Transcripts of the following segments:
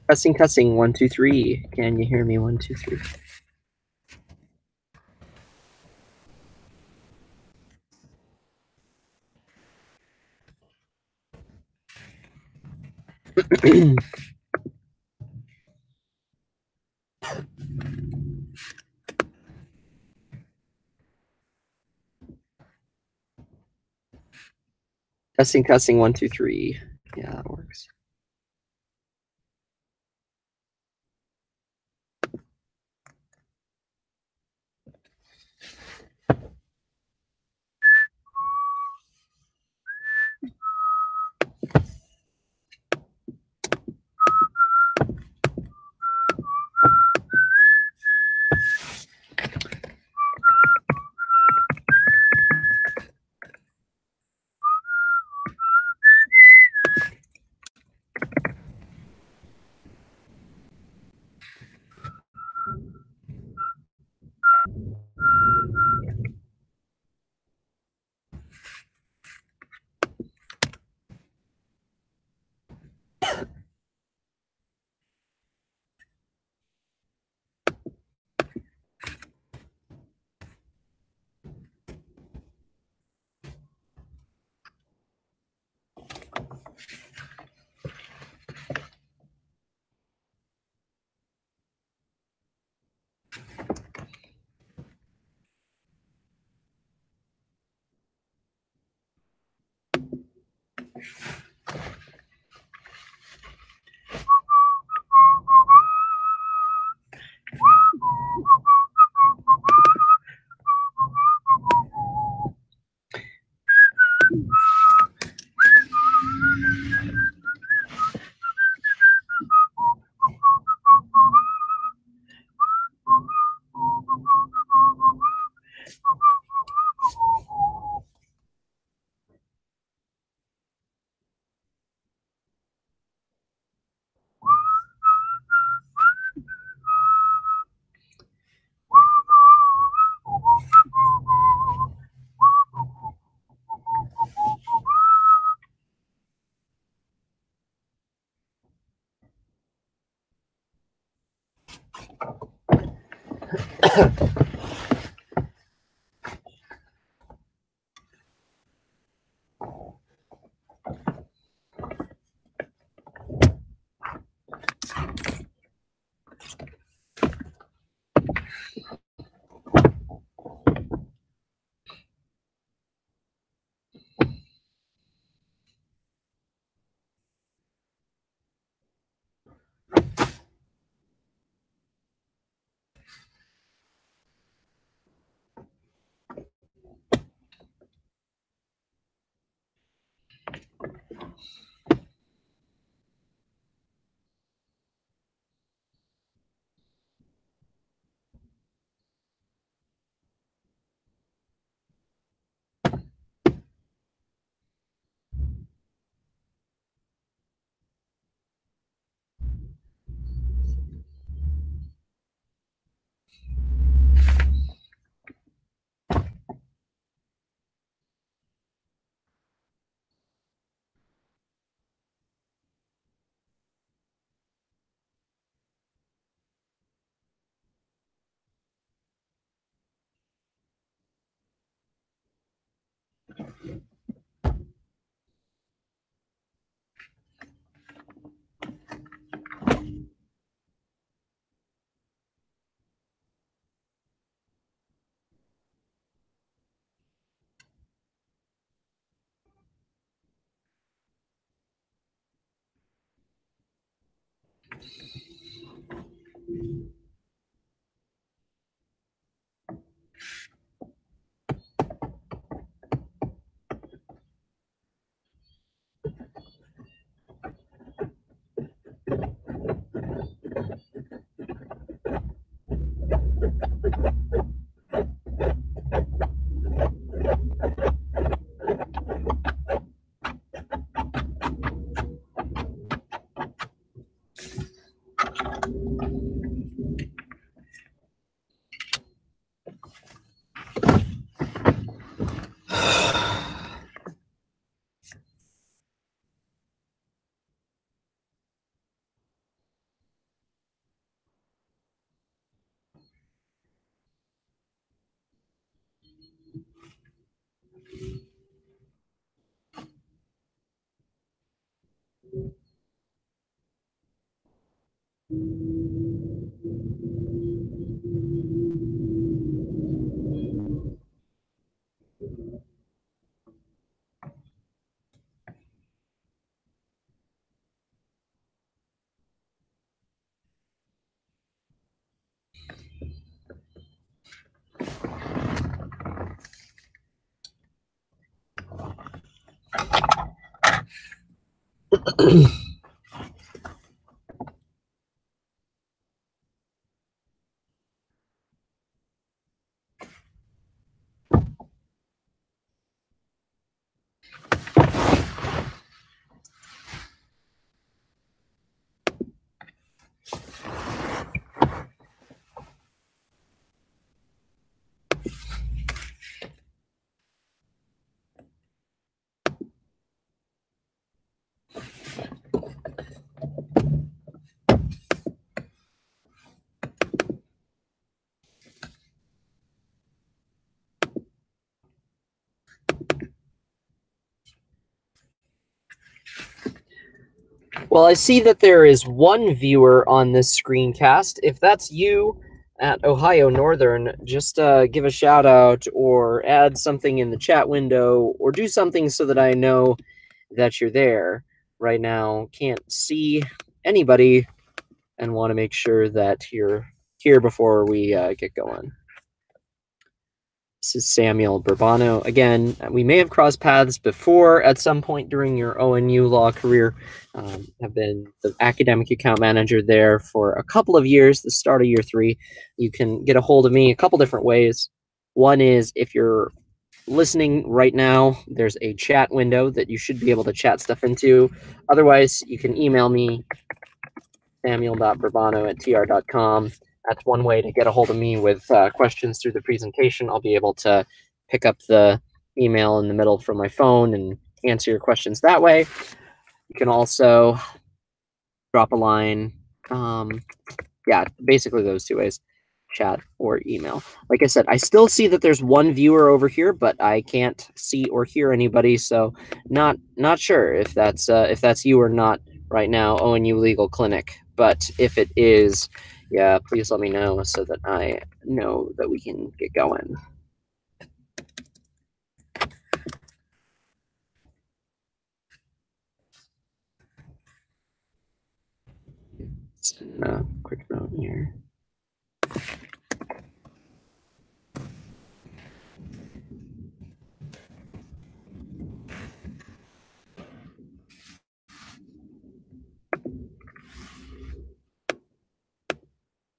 Cussing, 1, 2, 3. Can you hear me? 1, 2, 3. Cussing, 1, 2, 3. Yeah, that works. Well, I see that there is one viewer on this screencast. If that's you at Ohio Northern, just give a shout out or add something in the chat window or do something so that I know that you're there. Right now, can't see anybody and want to make sure that you're here before we get going. This is Samuel.berbano. Again, we may have crossed paths before at some point during your ONU law career. Have been the academic account manager there for a couple of years, the start of year 3. You can get a hold of me a couple different ways. One is if you're listening right now, there's a chat window that you should be able to chat stuff into. Otherwise, you can email me, samuel.berbano@tr.com. That's one way to get a hold of me with questions through the presentation. I'll be able to pick up the email in the middle from my phone and answer your questions that way. You can also drop a line. Yeah, basically those two ways, chat or email. Like I said, I still see that there's one viewer over here, but I can't see or hear anybody, so not sure if that's you or not right now, ONU Legal Clinic. But if it is, yeah, please let me know so that I know that we can get going. Quick note here.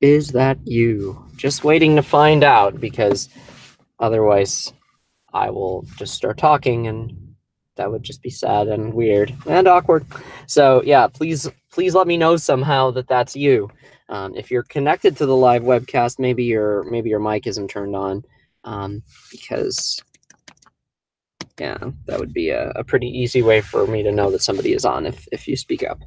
Is that you? Just waiting to find out, because otherwise I will just start talking and that would just be sad and weird and awkward. So yeah, please let me know somehow that that's you. If you're connected to the live webcast, maybe your mic isn't turned on, because yeah, that would be a pretty easy way for me to know that somebody is on if you speak up.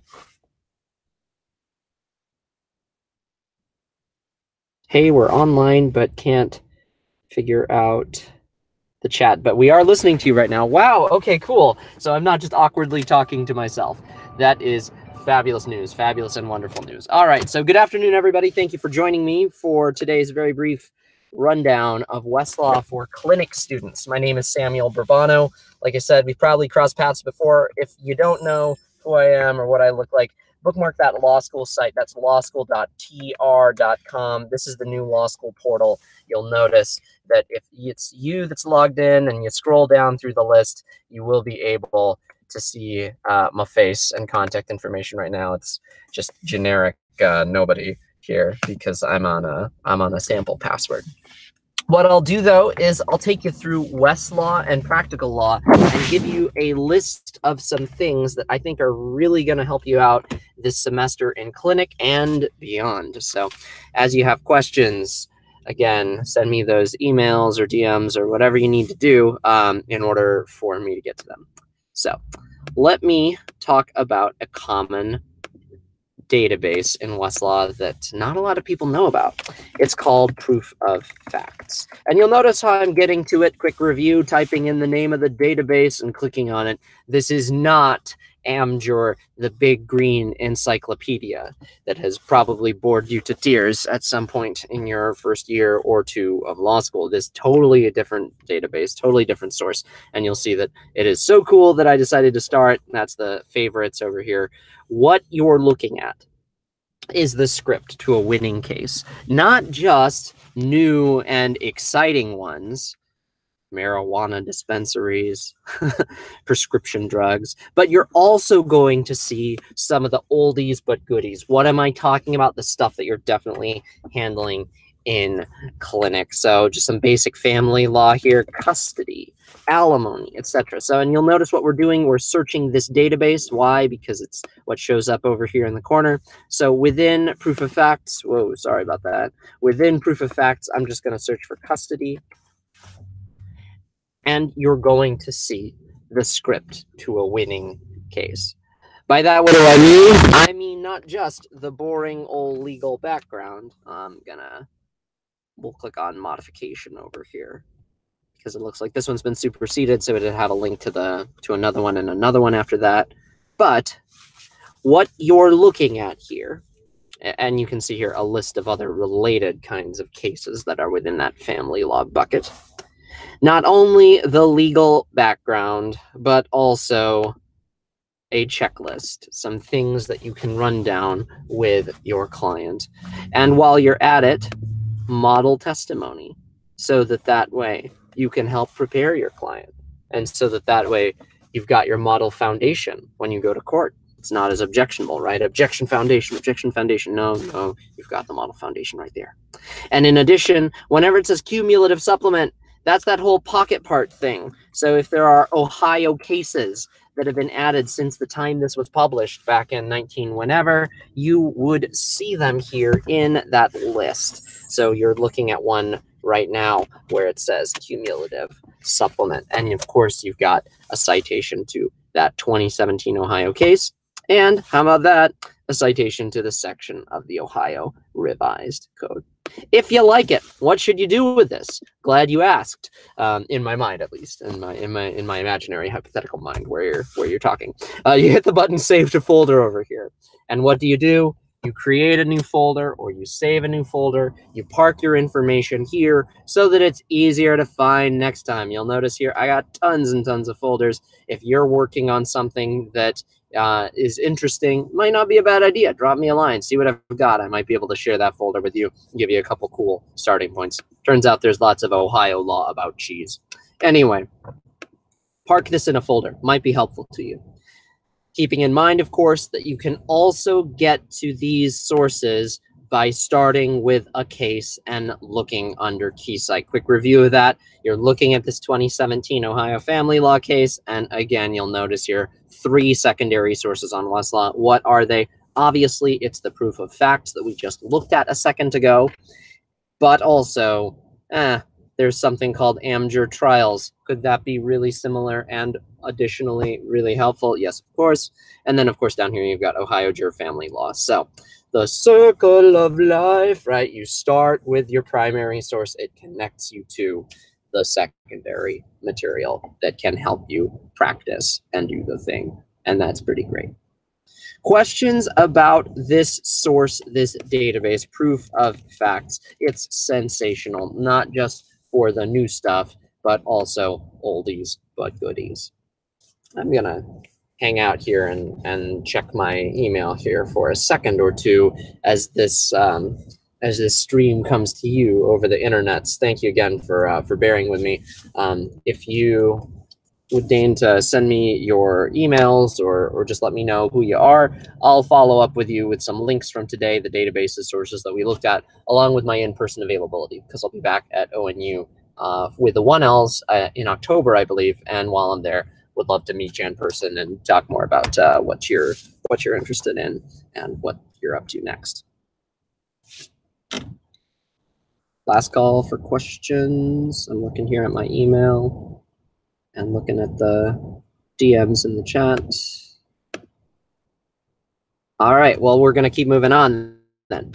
Hey, we're online but can't figure out the chat, but we are listening to you right now. Wow, okay, cool. So I'm not just awkwardly talking to myself. That is fabulous news, fabulous and wonderful news. All right, so good afternoon, everybody. Thank you for joining me for today's very brief rundown of Westlaw for clinic students. My name is Samuel.berbano. Like I said, we've probably crossed paths before. If you don't know who I am or what I look like, bookmark that law school site. That's lawschool.tr.com. This is the new law school portal. You'll notice that if it's you that's logged in and you scroll down through the list, you will be able to see my face and contact information. Right now it's just generic nobody here because I'm on a sample password. What I'll do, though, is I'll take you through Westlaw and practical law and give you a list of some things that I think are really going to help you out this semester in clinic and beyond. So as you have questions, again, send me those emails or DMs or whatever you need to do in order for me to get to them. So let me talk about a common database in Westlaw that not a lot of people know about. It's called Proof of Facts. And you'll notice how I'm getting to it. Quick review, typing in the name of the database and clicking on it. This is not Amjur, the big green encyclopedia that has probably bored you to tears at some point in your first year or two of law school. It is totally a different database, totally different source, and you'll see that it is so cool that I decided to start. That's the favorites over here. What you're looking at is the script to a winning case, not just new and exciting ones, marijuana dispensaries, prescription drugs, but you're also going to see some of the oldies but goodies. What am I talking about? The stuff that you're definitely handling in clinic. So just some basic family law here, custody, alimony, etc. So, and you'll notice what we're doing, we're searching this database. Why? Because it's what shows up over here in the corner. So within proof of facts, whoa, sorry about that. Within proof of facts, I'm just going to search for custody, and you're going to see the script to a winning case. By that, what do I mean? I mean not just the boring old legal background. We'll click on modification over here, because it looks like this one's been superseded, so it'll have a link to another one and another one after that. But what you're looking at here, and you can see here a list of other related kinds of cases that are within that family law bucket. Not only the legal background, but also a checklist, some things that you can run down with your client. And while you're at it, model testimony, so that way you can help prepare your client. And so that way you've got your model foundation when you go to court. It's not as objectionable, right? Objection foundation. No, you've got the model foundation right there. And in addition, whenever it says cumulative supplement, that's that whole pocket part thing. So if there are Ohio cases that have been added since the time this was published back in 19 whenever, you would see them here in that list. So you're looking at one right now where it says cumulative supplement. And of course, you've got a citation to that 2017 Ohio case. And how about that? A citation to the section of the Ohio Revised Code. If you like it, what should you do with this? Glad you asked. In my mind, at least, in my imaginary hypothetical mind, where you're talking, you hit the button Save to Folder over here, and what do? You create a new folder, or you save a new folder. You park your information here so that it's easier to find next time. You'll notice here I got tons and tons of folders. If you're working on something that is interesting, might not be a bad idea. Drop me a line, see what I've got. I might be able to share that folder with you, give you a couple cool starting points. Turns out there's lots of Ohio law about cheese. Anyway, park this in a folder, might be helpful to you. Keeping in mind, of course, that you can also get to these sources by starting with a case and looking under Keysight. Quick review of that. You're looking at this 2017 Ohio family law case, and again, you'll notice here 3 secondary sources on Westlaw. What are they? Obviously, it's the proof of facts that we just looked at a second ago, but also, there's something called Amjur trials. Could that be really similar and additionally really helpful? Yes, of course. And then, of course, down here, you've got Ohio Jur family law. So the circle of life, right? You start with your primary source. It connects you to the secondary material that can help you practice and do the thing. And that's pretty great. Questions about this source, this database, proof of facts. It's sensational, not just for the new stuff, but also oldies but goodies. I'm gonna hang out here and check my email here for a second or two as this stream comes to you over the internets. Thank you again for bearing with me. If you would deign to send me your emails or just let me know who you are, I'll follow up with you with some links from today, the databases, sources that we looked at, along with my in-person availability, because I'll be back at ONU with the 1Ls in October, I believe. And while I'm there, would love to meet you in person and talk more about what you're interested in and what you're up to next. Last call for questions. I'm looking here at my email and looking at the DMs in the chat. All right, well, we're going to keep moving on then.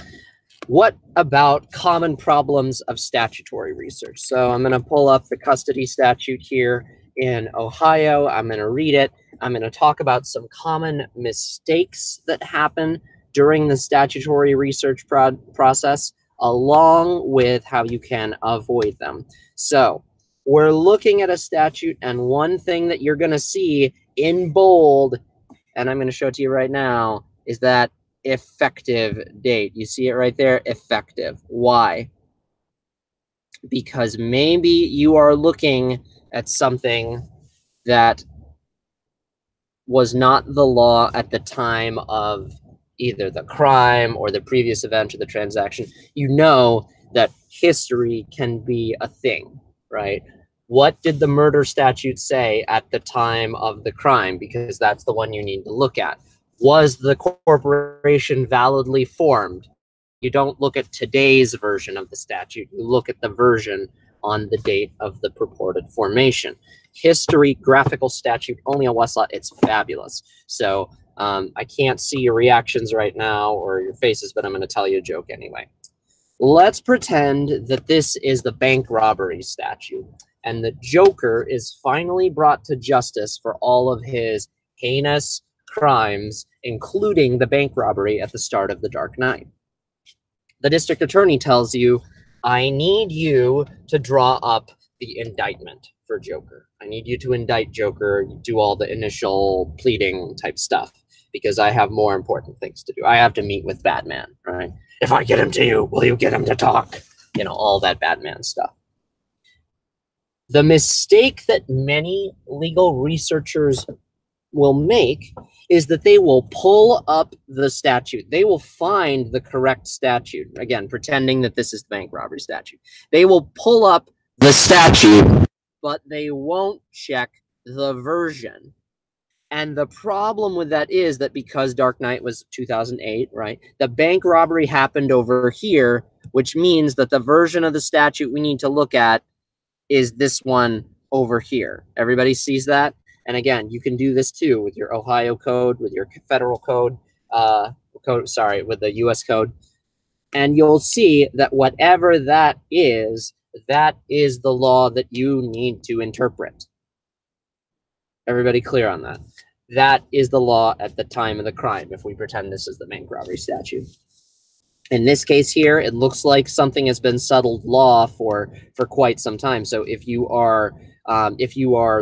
What about common problems of statutory research? So I'm going to pull up the custody statute here in Ohio. I'm going to read it, I'm going to talk about some common mistakes that happen during the statutory research process, along with how you can avoid them. So we're looking at a statute, and one thing that you're going to see in bold, and I'm going to show it to you right now, is that effective date. You see it right there, effective. Why? Because maybe you are looking at something that was not the law at the time of either the crime or the previous event or the transaction. You know that history can be a thing, right? What did the murder statute say at the time of the crime? Because that's the one you need to look at. Was the corporation validly formed? You don't look at today's version of the statute. You look at the version on the date of the purported formation. History, graphical statute, only on Westlaw. It's fabulous. So I can't see your reactions right now or your faces, but I'm going to tell you a joke anyway. Let's pretend that this is the bank robbery statute, and the Joker is finally brought to justice for all of his heinous crimes, including the bank robbery at the start of The Dark Knight. The district attorney tells you, I need you to draw up the indictment for Joker. I need you to indict Joker, do all the initial pleading type stuff, because I have more important things to do. I have to meet with Batman, right? If I get him to you, will you get him to talk? You know, all that Batman stuff. The mistake that many legal researchers will make is that they will pull up the statute. They will find the correct statute. Again, pretending that this is the bank robbery statute. They will pull up the statute, but they won't check the version. And the problem with that is that because Dark Knight was 2008, right? The bank robbery happened over here, which means that the version of the statute we need to look at is this one over here. Everybody sees that? And again, you can do this too with your Ohio code, with your federal code, with the US code. And you'll see that whatever that is the law that you need to interpret. Everybody clear on that? That is the law at the time of the crime, if we pretend this is the bank robbery statute. In this case here, it looks like something has been settled law for quite some time. So if you are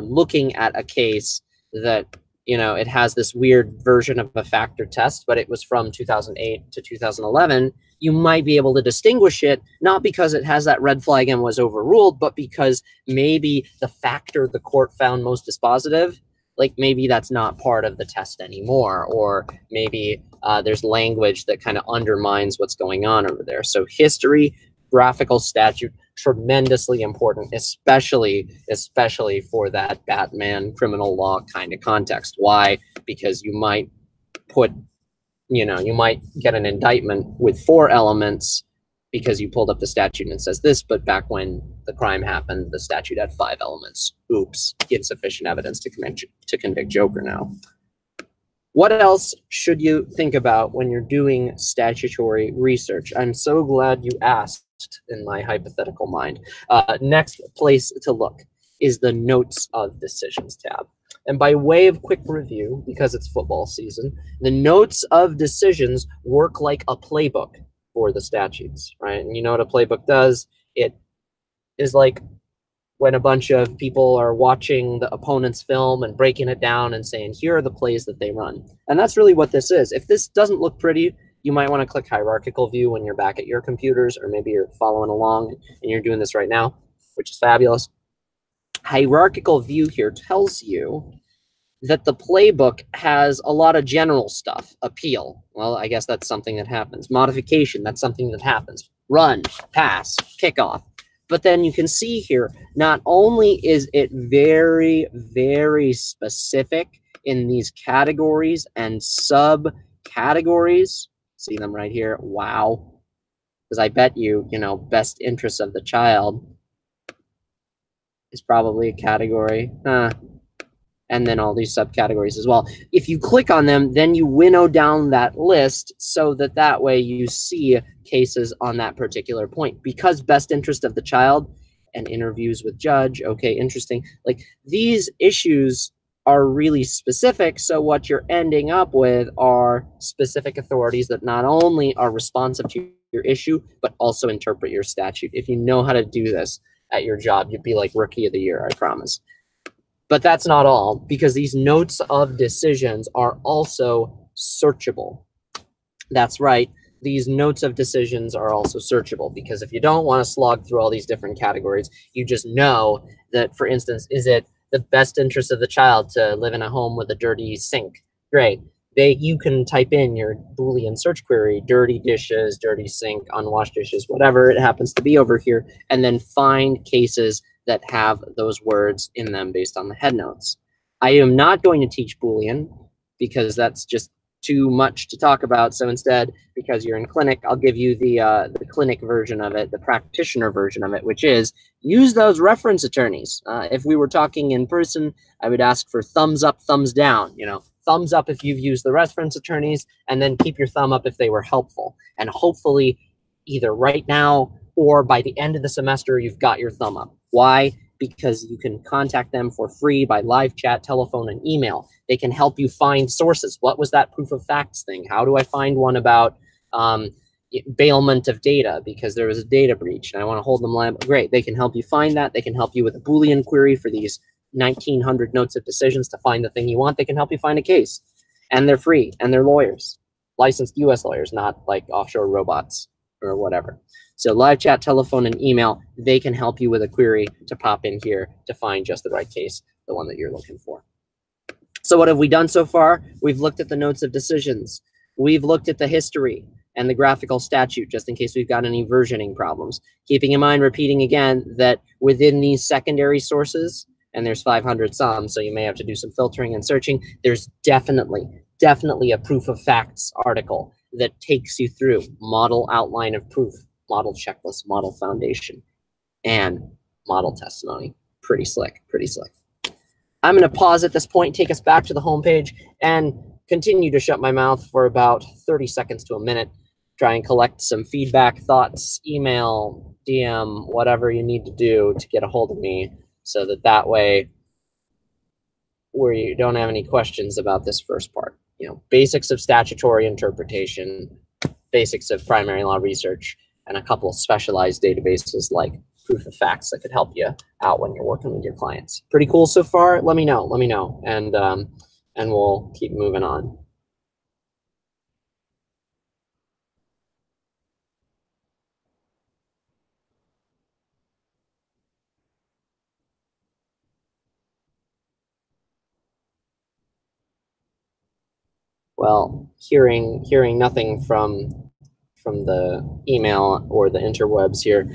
looking at a case that, you know, it has this weird version of a factor test, but it was from 2008 to 2011, you might be able to distinguish it, not because it has that red flag and was overruled, but because maybe the factor the court found most dispositive, like maybe that's not part of the test anymore, or maybe there's language that kind of undermines what's going on over there. So history, graphical statute, tremendously important, especially for that Batman criminal law kind of context. Why? Because you might put, you might get an indictment with 4 elements because you pulled up the statute and it says this, but back when the crime happened, the statute had 5 elements. Oops, insufficient evidence to convict Joker now. What else should you think about when you're doing statutory research? I'm so glad you asked in my hypothetical mind. Next place to look is the Notes of Decisions tab. And by way of quick review, because it's football season, the Notes of Decisions work like a playbook for the statutes, right? And you know what a playbook does? It is like when a bunch of people are watching the opponent's film and breaking it down and saying, here are the plays that they run. And that's really what this is. If this doesn't look pretty, you might want to click hierarchical view when you're back at your computers, or maybe you're following along and you're doing this right now, which is fabulous. Hierarchical view here tells you that the playbook has a lot of general stuff. Appeal, well, I guess that's something that happens. Modification, that's something that happens. Run, pass, kickoff. But then you can see here, not only is it very, very specific in these categories and subcategories, see them right here, wow, because I bet you, best interest of the child is probably a category, and then all these subcategories as well. If you click on them, then you winnow down that list so that way you see cases on that particular point. Because best interest of the child and interviews with judge, okay, interesting. Like these issues are really specific. So what you're ending up with are specific authorities that not only are responsive to your issue, but also interpret your statute. If you know how to do this at your job, you'd be like Rookie of the Year, I promise. But that's not all, because these notes of decisions are also searchable. That's right. These notes of decisions are also searchable, because if you don't want to slog through all these different categories, you just know that, for instance, is it the best interest of the child to live in a home with a dirty sink? Great. You can type in your Boolean search query, dirty dishes, dirty sink, unwashed dishes, whatever it happens to be over here, and then find cases that have those words in them based on the head notes. I am not going to teach Boolean because that's just too much to talk about. So instead, because you're in clinic, I'll give you the clinic version of it, the practitioner version of it, which is use those reference attorneys. If we were talking in person, I would ask for thumbs up, thumbs down. You know, thumbs up if you've used the reference attorneys, and then keep your thumb up if they were helpful. And hopefully, either right now or by the end of the semester, you've got your thumb up. Why? Because you can contact them for free by live chat, telephone, and email. They can help you find sources. What was that proof of facts thing? How do I find one about bailment of data because there was a data breach and I want to hold them liable? Great. They can help you find that. They can help you with a Boolean query for these 1,900 notes of decisions to find the thing you want. They can help you find a case. And they're free. And they're lawyers. Licensed U.S. lawyers, not like offshore robots or whatever. So live chat, telephone, and email, they can help you with a query to pop in here to find just the right case, the one that you're looking for. So what have we done so far? We've looked at the notes of decisions. We've looked at the history and the graphical statute, just in case we've got any versioning problems. Keeping in mind, repeating again, that within these secondary sources, and there's 500 some, so you may have to do some filtering and searching, there's definitely a proof of facts article that takes you through model outline of proof, model checklist, model foundation, and model testimony. Pretty slick, pretty slick. I'm going to pause at this point, take us back to the homepage, and continue to shut my mouth for about 30 seconds to a minute. Try and collect some feedback, thoughts, email, DM, whatever you need to do to get a hold of me, so that way where you don't have any questions about this first part. You know, basics of statutory interpretation, basics of primary law research, and a couple of specialized databases like proof of facts that could help you out when you're working with your clients. Pretty cool so far? Let me know, and we'll keep moving on. Well, hearing nothing from the email or the interwebs here,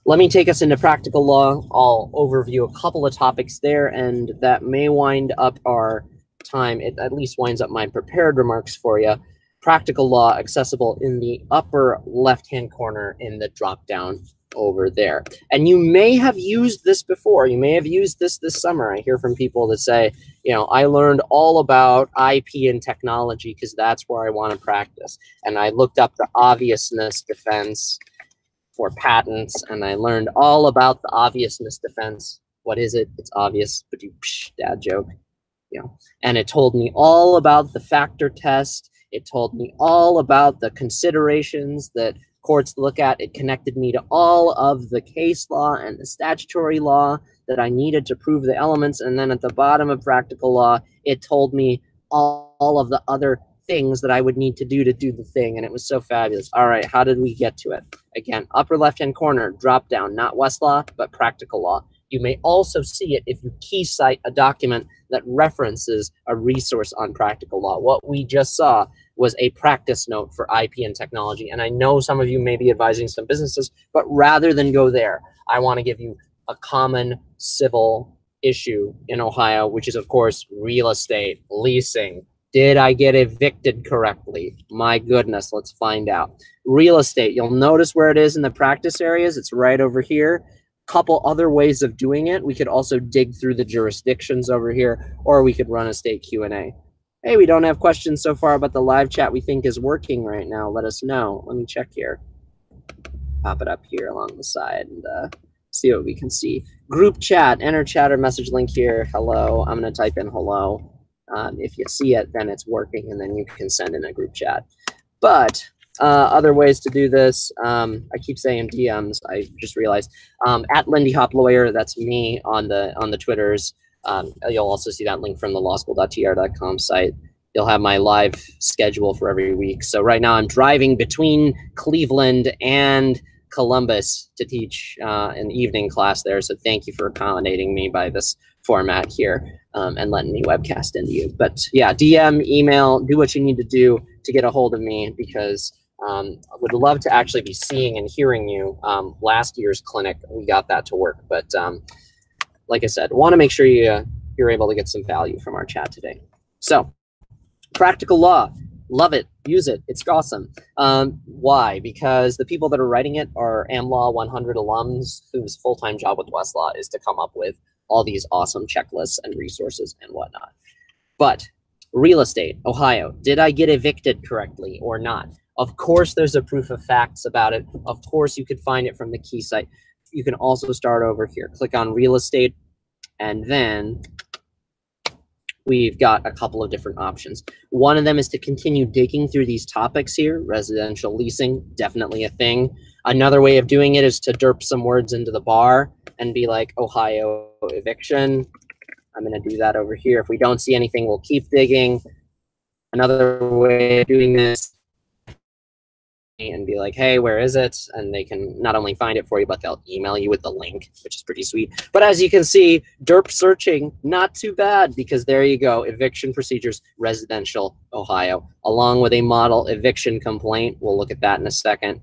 let me take us into practical law. I'll overview a couple of topics there, and that may wind up our time. It at least winds up my prepared remarks for you. Practical law accessible in the upper left-hand corner in the drop-down over there. And you may have used this before. You may have used this summer. I hear from people that say, you know, I learned all about IP and technology because that's where I want to practice. And I looked up the obviousness defense for patents, and I learned all about the obviousness defense. What is it? It's obvious, but you dad joke, you know. And it told me all about the factor test. It told me all about the considerations that courts look at. It connected me to all of the case law and the statutory law that I needed to prove the elements. And then at the bottom of practical law, it told me all of the other things that I would need to do the thing. And it was so fabulous. All right, how did we get to it? Again, upper left-hand corner, drop down, not Westlaw, but practical law. You may also see it if you key cite a document that references a resource on practical law. What we just saw was a practice note for IP and technology. And I know some of you may be advising some businesses, but rather than go there, I want to give you a common civil issue in Ohio, which is, of course, real estate, leasing. Did I get evicted correctly? My goodness, let's find out. Real estate, you'll notice where it is in the practice areas. It's right over here. Couple other ways of doing it. We could also dig through the jurisdictions over here, or we could run a state Q&A. Hey, we don't have questions so far, but the live chat we think is working right now. Let us know. Let me check here. Pop it up here along the side and see what we can see. Group chat, enter chat or message link here. Hello. I'm going to type in hello. If you see it, then it's working, and then you can send in a group chat. But other ways to do this, I keep saying DMs. I just realized at Lindy Hop Lawyer. That's me on the Twitters. You'll also see that link from the lawschool.tr.com site. You'll have my live schedule for every week. So right now I'm driving between Cleveland and Columbus to teach an evening class there. So thank you for accommodating me by this format here and letting me webcast into you. But yeah, DM, email, do what you need to do to get a hold of me, because I would love to actually be seeing and hearing you. Last year's clinic, we got that to work. But like I said, want to make sure you're able to get some value from our chat today. So practical law. Love it. Use it. It's awesome. Why? Because the people that are writing it are AmLaw 100 alums whose full-time job with Westlaw is to come up with all these awesome checklists and resources and whatnot. But real estate, Ohio, did I get evicted correctly or not? Of course, there's a proof of facts about it. Of course, you could find it from the key site. You can also start over here. Click on real estate, and then we've got a couple of different options. One of them is to continue digging through these topics here. Residential leasing, definitely a thing. Another way of doing it is to derp some words into the bar and be like Ohio eviction. I'm going to do that over here. If we don't see anything, we'll keep digging. Another way of doing this and be like, hey, where is it? And they can not only find it for you, but they'll email you with the link, which is pretty sweet. But as you can see, derp searching, not too bad, because there you go, eviction procedures, residential, Ohio, along with a model eviction complaint. We'll look at that in a second,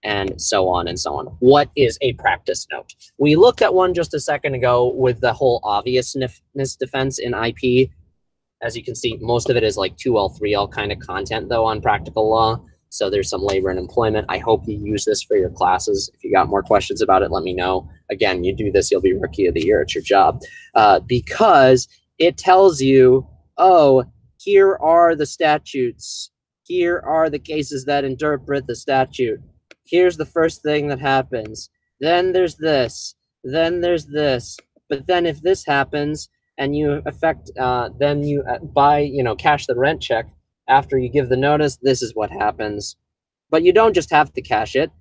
and so on and so on. What is a practice note? We looked at one just a second ago with the whole obviousness defense in IP. As you can see, most of it is like 2L, 3L kind of content, though, on practical law. So there's some labor and employment. I hope you use this for your classes. If you got more questions about it, let me know. Again, you do this, you'll be Rookie of the Year. It's your job. Because it tells you, oh, here are the statutes. Here are the cases that interpret the statute. Here's the first thing that happens. Then there's this. Then there's this. But then if this happens and you then you cash the rent check, after you give the notice, this is what happens. But you don't just have to cash it.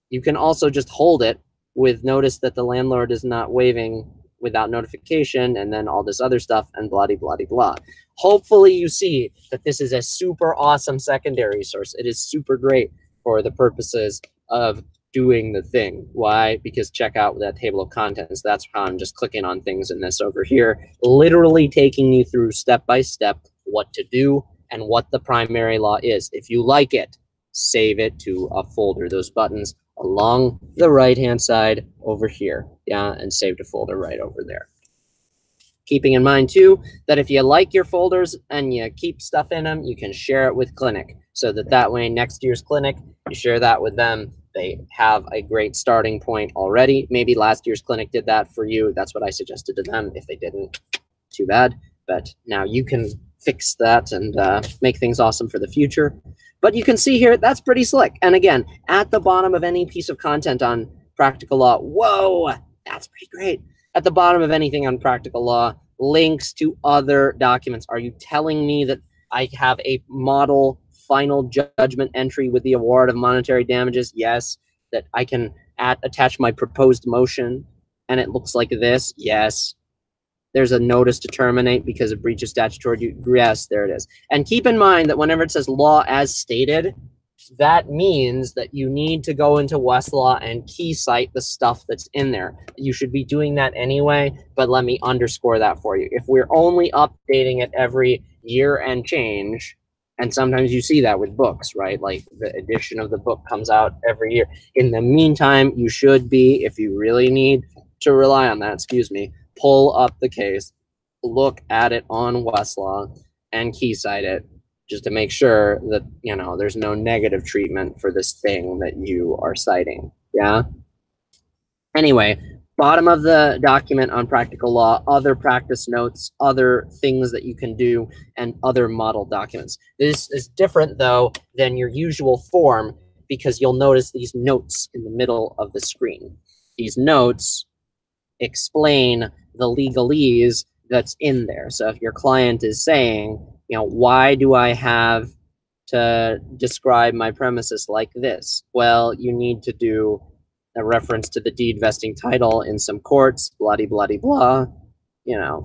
You can also just hold it with notice that the landlord is not waiving without notification, and then all this other stuff, and blah, blah, blah, blah. Hopefully you see that this is a super awesome secondary source. It is super great for the purposes of doing the thing. Why? Because check out that table of contents. That's how I'm just clicking on things in this over here, literally taking you through step by step what to do and what the primary law is. If you like it, save it to a folder. Those buttons along the right-hand side over here, yeah, and save to folder right over there. Keeping in mind, too, that if you like your folders and you keep stuff in them, you can share it with Clinic, so that way next year's Clinic, you share that with them. They have a great starting point already. Maybe last year's Clinic did that for you. That's what I suggested to them. If they didn't, too bad. But now you can fix that and make things awesome for the future. But you can see here, that's pretty slick. And again, at the bottom of any piece of content on practical law, whoa, that's pretty great. At the bottom of anything on practical law, links to other documents. Are you telling me that I have a model final judgment entry with the award of monetary damages? Yes. That I can attach my proposed motion and it looks like this? Yes. There's a notice to terminate because of breach of statutory duty. Yes, there it is. And keep in mind that whenever it says law as stated, that means that you need to go into Westlaw and key cite the stuff that's in there. You should be doing that anyway, but let me underscore that for you. If we're only updating it every year and change, and sometimes you see that with books, right? Like the edition of the book comes out every year. In the meantime, you should be, if you really need to rely on that, excuse me, pull up the case, look at it on Westlaw, and key cite it just to make sure that, you know, there's no negative treatment for this thing that you are citing. Yeah? Anyway, bottom of the document on practical law, other practice notes, other things that you can do, and other model documents. This is different, though, than your usual form because you'll notice these notes in the middle of the screen. These notes explain the legalese that's in there. So if your client is saying, why do I have to describe my premises like this? Well, you need to do a reference to the deed vesting title in some courts, blah.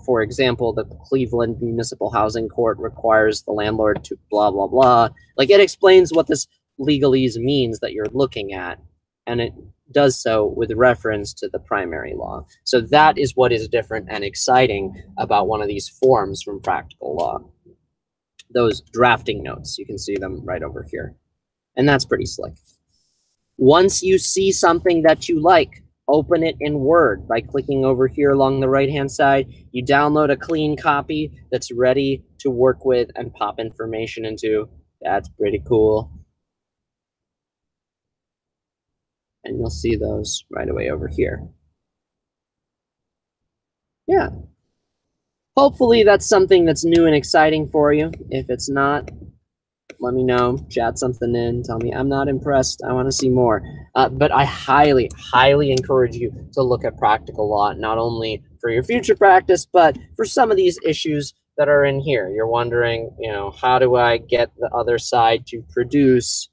For example, the Cleveland Municipal Housing Court requires the landlord to blah, blah, blah. Like, it explains what this legalese means that you're looking at, and it does so with reference to the primary law. So that is what is different and exciting about one of these forms from Practical Law. Those drafting notes, you can see them right over here. And that's pretty slick. Once you see something that you like, open it in Word by clicking over here along the right-hand side. You download a clean copy that's ready to work with and pop information into. That's pretty cool. And you'll see those right away over here. Yeah. Hopefully that's something that's new and exciting for you. If it's not, let me know, chat something in, tell me I'm not impressed, I want to see more. But I highly, highly encourage you to look at Practical Law, not only for your future practice, but for some of these issues that are in here. You're wondering, how do I get the other side to produce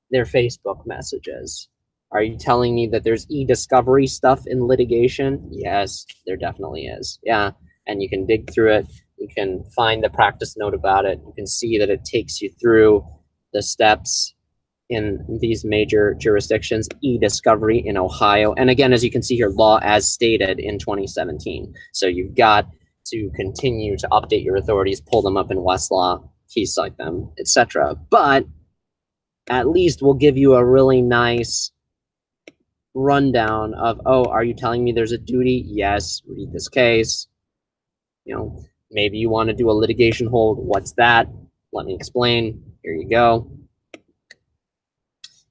their Facebook messages? Are you telling me that there's e-discovery stuff in litigation? Yes, there definitely is. Yeah, and you can dig through it. You can find the practice note about it. You can see that it takes you through the steps in these major jurisdictions, e-discovery in Ohio. And again, as you can see here, law as stated in 2017. So you've got to continue to update your authorities, pull them up in Westlaw, key cite them, etc. But at least we'll give you a really nice rundown of, oh, are you telling me there's a duty? Yes, read this case. Maybe you want to do a litigation hold. What's that? Let me explain. Here you go.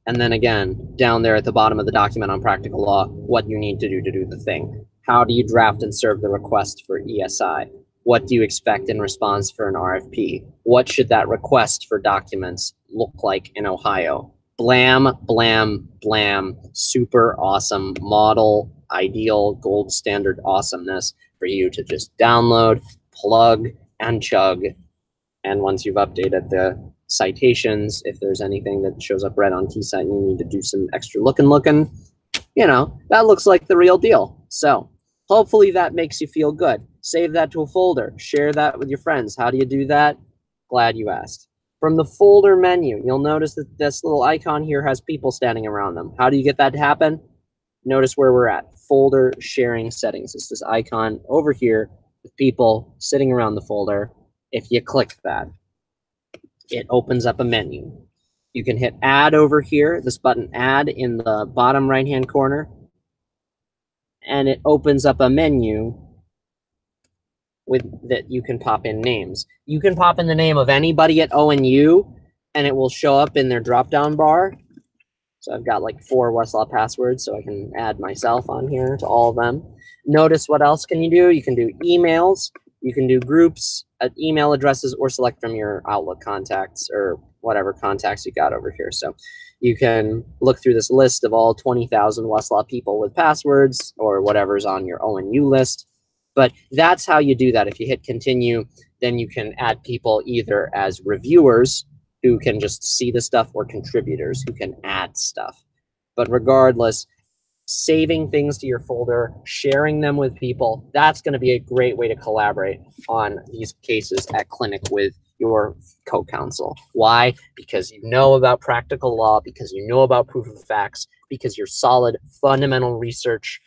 And then again, down there at the bottom of the document on Practical Law, what you need to do the thing. How do you draft and serve the request for ESI? What do you expect in response for an RFP? What should that request for documents look like in Ohio? Blam, blam, blam. Super awesome model, ideal, gold standard awesomeness for you to just download, plug, and chug. And once you've updated the citations, if there's anything that shows up red on KeyCite and you need to do some extra looking, that looks like the real deal. So hopefully that makes you feel good. Save that to a folder. Share that with your friends. How do you do that? Glad you asked. From the folder menu, you'll notice that this little icon here has people standing around them. How do you get that to happen? Notice where we're at. Folder sharing settings. It's this icon over here with people sitting around the folder. If you click that, it opens up a menu. You can hit add over here, this button add in the bottom right-hand corner, and it opens up a menu with that you can pop in names. You can pop in the name of anybody at ONU, and it will show up in their drop-down bar. So I've got like 4 Westlaw passwords, so I can add myself on here to all of them. Notice what else can you do? You can do emails, you can do groups, email addresses, or select from your Outlook contacts or whatever contacts you got over here. So you can look through this list of all 20,000 Westlaw people with passwords or whatever's on your ONU list. But that's how you do that. If you hit continue, then you can add people either as reviewers who can just see the stuff or contributors who can add stuff. But regardless, saving things to your folder, sharing them with people, that's going to be a great way to collaborate on these cases at clinic with your co-counsel. Why? Because you know about Practical Law, because you know about proof of facts, because your solid fundamental research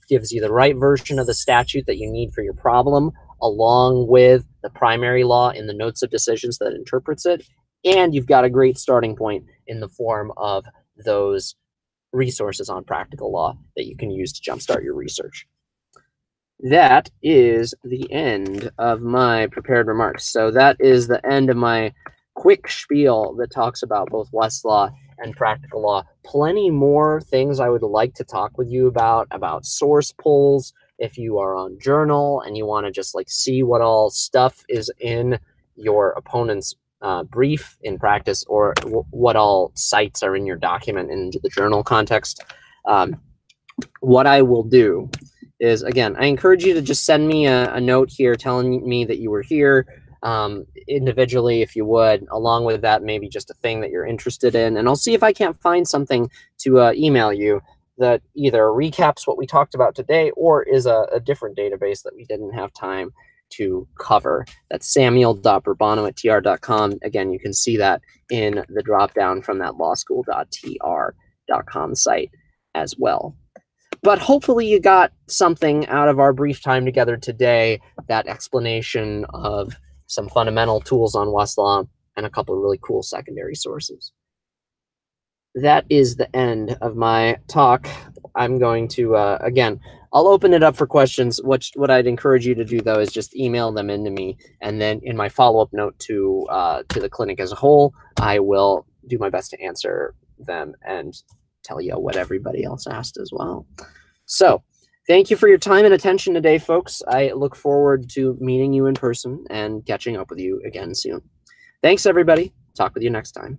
gives you the right version of the statute that you need for your problem, along with the primary law in the notes of decisions that interprets it. And you've got a great starting point in the form of those resources on Practical Law that you can use to jumpstart your research. That is the end of my prepared remarks. So that is the end of my quick spiel that talks about both Westlaw and Practical Law. Plenty more things I would like to talk with you about source pulls. If you are on Journal and you want to just like see what all stuff is in your opponent's brief in practice, or what all cites are in your document into the Journal context, what I will do is, again, I encourage you to just send me a note here telling me that you were here, individually, if you would, along with that, maybe just a thing that you're interested in. And I'll see if I can't find something to email you that either recaps what we talked about today or is a different database that we didn't have time to cover. That's samuel.berbano@tr.com. Again, you can see that in the dropdown from that lawschool.tr.com site as well. But hopefully you got something out of our brief time together today, that explanation of some fundamental tools on Westlaw and a couple of really cool secondary sources. That is the end of my talk. I'm going to, again, I'll open it up for questions. What I'd encourage you to do, though, is just email them into me. And then in my follow-up note to the clinic as a whole, I will do my best to answer them and tell you what everybody else asked as well. So thank you for your time and attention today, folks. I look forward to meeting you in person and catching up with you again soon. Thanks, everybody. Talk with you next time.